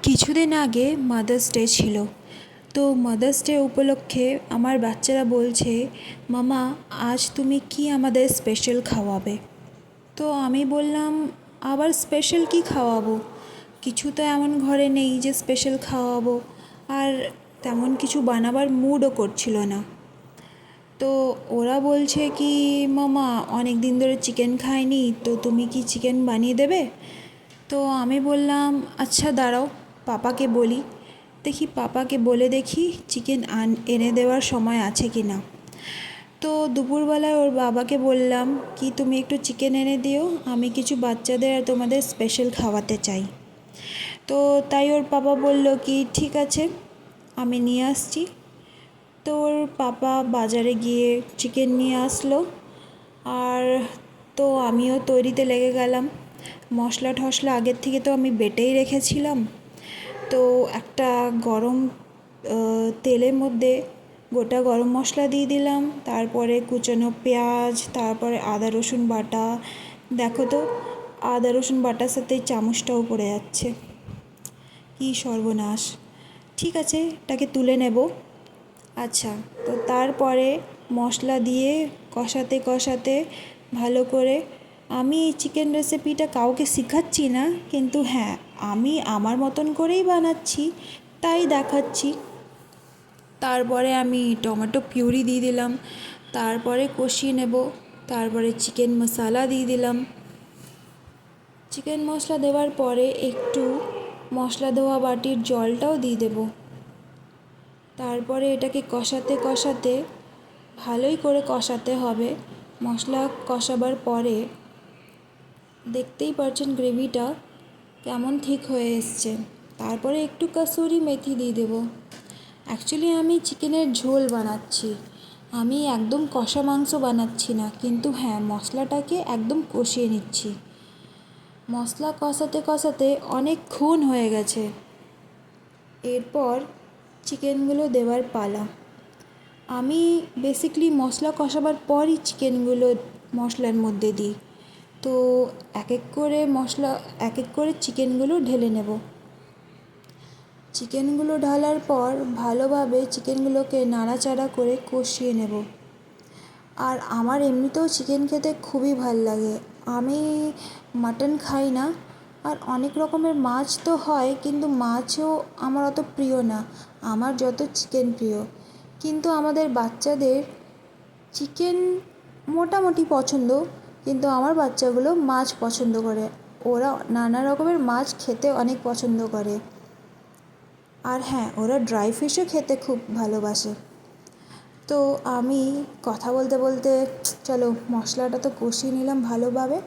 কিছুদিন আগে mother's day ছিল। তো মাদার্স ডে উপলক্ষে আমার বাচ্চারা বলছে, মামা আজ তুমি কি আমাদের স্পেশাল খাওয়াবে। তো আমি বললাম, আবার স্পেশাল কি খাওয়াবো, কিছু তো এমন ঘরে নেই যে স্পেশাল খাওয়াবো। আর তেমন কিছু বানাবার মুডও করছিল না। তো ওরা বলছে কি, মামা অনেক দিন ধরে চিকেন খাইনি, তো তুমি কি চিকেন বানিয়ে দেবে। তো আমি বললাম, আচ্ছা দাঁড়াও, পাপাকে বলি, দেখি পাপাকে বলে দেখি চিকেন এনে দেওয়ার সময় আছে কি না। তো দুপুরবেলায় ওর বাবাকে বললাম কি, তুমি একটু চিকেন এনে দিও, আমি কিছু বাচ্চাদের আর তোমাদের স্পেশাল খাওয়াতে চাই। তো তাই ওর পাপা বলল কি, ঠিক আছে আমি নিয়ে আসছি। তো ওর পাপা বাজারে গিয়ে চিকেন নিয়ে আসলো। আর তো আমিও তৈরিতে লেগে গেলাম। মশলা টশলা আগের থেকে তো আমি বেটেই রেখেছিলাম। তো একটা গরম তেলের মধ্যে গোটা গরম মশলা দিয়ে দিলাম, তারপরে কুচানো পেঁয়াজ, তারপরে আদা রসুন বাটা। দেখো তো, আদা রসুন বাটার সাথে চামচটাও পড়ে যাচ্ছে, কী সর্বনাশ। ঠিক আছে, এটাকে তুলে নেব। আচ্ছা, তো তারপরে মশলা দিয়ে কষাতে কষাতে ভালো করে, আমি এই চিকেন রেসিপিটা কাউকে শেখাচ্ছি না, কিন্তু হ্যাঁ আমি আমার মতন করেই বানাচ্ছি, তাই দেখাচ্ছি। তারপরে আমি টমেটো পিউরি দিয়ে দিলাম, তারপরে কষিয়ে নেব। তারপরে চিকেন মশলা দিয়ে দিলাম। চিকেন মশলা দেওয়ার পরে একটু মশলা ধোয়া বাটির জলটাও দিয়ে দেব। তারপরে এটাকে কষাতে কষাতে, ভালোই করে কষাতে হবে। মশলা কষাবার পরে দেখতেই পাচ্ছেন গ্রেভিটা কেমন ঠিক হয়ে এসছে। তারপরে একটু কাসুরি মেথি দিয়ে দেব। অ্যাকচুয়ালি আমি চিকেনের ঝোল বানাচ্ছি, আমি একদম কষা মাংস বানাচ্ছি না, কিন্তু হ্যাঁ মশলাটাকে একদম কষিয়ে নিচ্ছি। মশলা কষাতে কষাতে অনেকক্ষণ হয়ে গেছে। এরপর চিকেনগুলো দেওয়ার পালা। আমি বেসিক্যালি মশলা কষাবার পরই চিকেনগুলো মশলার মধ্যে দিই। তো এক এক করে চিকেনগুলো ঢেলে নেব। চিকেনগুলো ঢালার পর ভালোভাবে চিকেনগুলোকে নাড়াচাড়া করে কষিয়ে নেব। আর আমার এমনিতেও চিকেন খেতে খুবই ভাল লাগে। আমি মাটন খাই না, আর অনেক রকমের মাছ তো হয়, কিন্তু মাছও আমার অত প্রিয় না, আমার যত চিকেন প্রিয়। কিন্তু আমাদের বাচ্চাদের চিকেন মোটামুটি পছন্দ, কিন্তু আমার বাচ্চাগুলো মাছ পছন্দ করে। ওরা নানা রকমের মাছ খেতে অনেক পছন্দ করে। আর হ্যাঁ, ওরা ড্রাই ফিশও খেতে খুব ভালোবাসে। তো আমি কথা বলতে বলতে, চলো মশলাটা তো কষিয়ে নিলাম ভালোভাবে,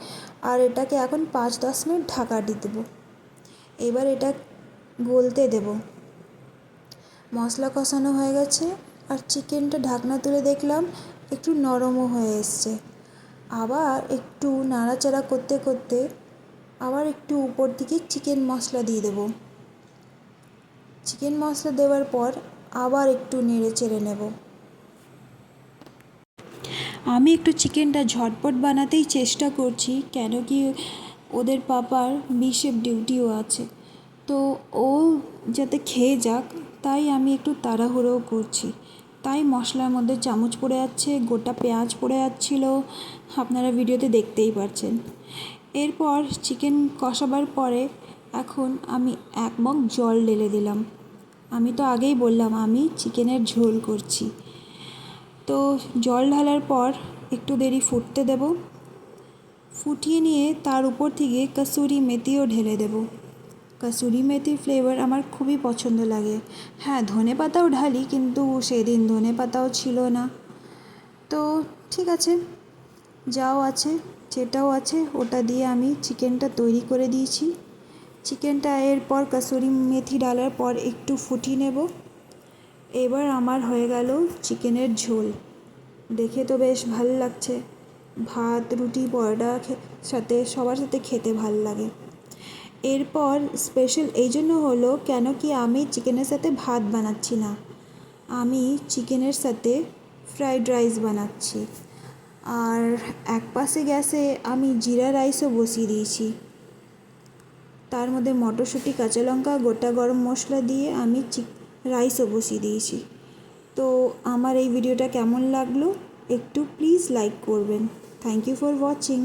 আর এটাকে এখন 5-10 মিনিট ঢাকা দিয়ে দেবো। এবার এটা গলতে দেব। মশলা কষানো হয়ে গেছে, আর চিকেনটা ঢাকনা তুলে দেখলাম একটু নরমও হয়ে এসছে। আবার একটু নাড়াচাড়া করতে করতে আবার একটু উপর দিকে চিকেন মশলা দিয়ে দেব। চিকেন মশলা দেওয়ার পর আবার একটু নেড়ে চেড়ে নেব। আমি একটু চিকেনটা ঝটপট বানাতেই চেষ্টা করছি, কেন কি ওদের পাপার বিশেপ ডিউটিও আছে। তো ও যাতে খেয়ে যাক, তাই আমি একটু তাড়াহুড়োও করছি। তাই মশলার মধ্যে চামচ পড়ে যাচ্ছে, গোটা পেঁয়াজ পড়ে যাচ্ছিলো, আপনারা ভিডিওতে দেখতেই পাচ্ছেন। এরপর চিকেন কষাবার পরে এখন আমি 1 মগ জল ঢেলে দিলাম। আমি তো আগেই বললাম আমি চিকেনের ঝোল করছি। তো জল ঢালার পর একটু দেরি ফুটতে দেব। ফুটিয়ে নিয়ে তার উপর থেকে কাসুরি মেথিও ঢেলে দেব। কাসুরি মেথির ফ্লেভার আমার খুবই পছন্দ লাগে। হ্যাঁ, ধনেপাতাও ঢালি, কিন্তু সেদিন ধনেপাতাও ছিল না। তো ঠিক আছে, যাও আছে, যেটাও আছে ওটা দিয়ে আমি চিকেনটা তৈরি করে দিয়েছি। চিকেনটা এরপর কাসুরি মেথি ডালার পর একটু ফুটিয়ে নেব। এবার আমার হয়ে গেল চিকেনের ঝোল। দেখে তো বেশ ভালো লাগছে। ভাত, রুটি, পরোটা সাথে সবার সাথে খেতে ভাল লাগে। এরপর স্পেশাল এই জন্য হলো, কেন কি আমি চিকেনের সাথে ভাত বানাচ্ছি না, আমি চিকেনের সাথে ফ্রাইড রাইস বানাচ্ছি। আর এক পাশে গ্যাসে আমি জিরা রাইসও বসিয়ে দিয়েছি। তার মধ্যে মটরশুঁটি, কাঁচা লঙ্কা, গোটা গরম মশলা দিয়ে আমি রাইসও বসিয়ে দিয়েছি। তো আমার এই ভিডিওটা কেমন লাগলো একটু প্লিজ লাইক করবেন। Thank you for watching.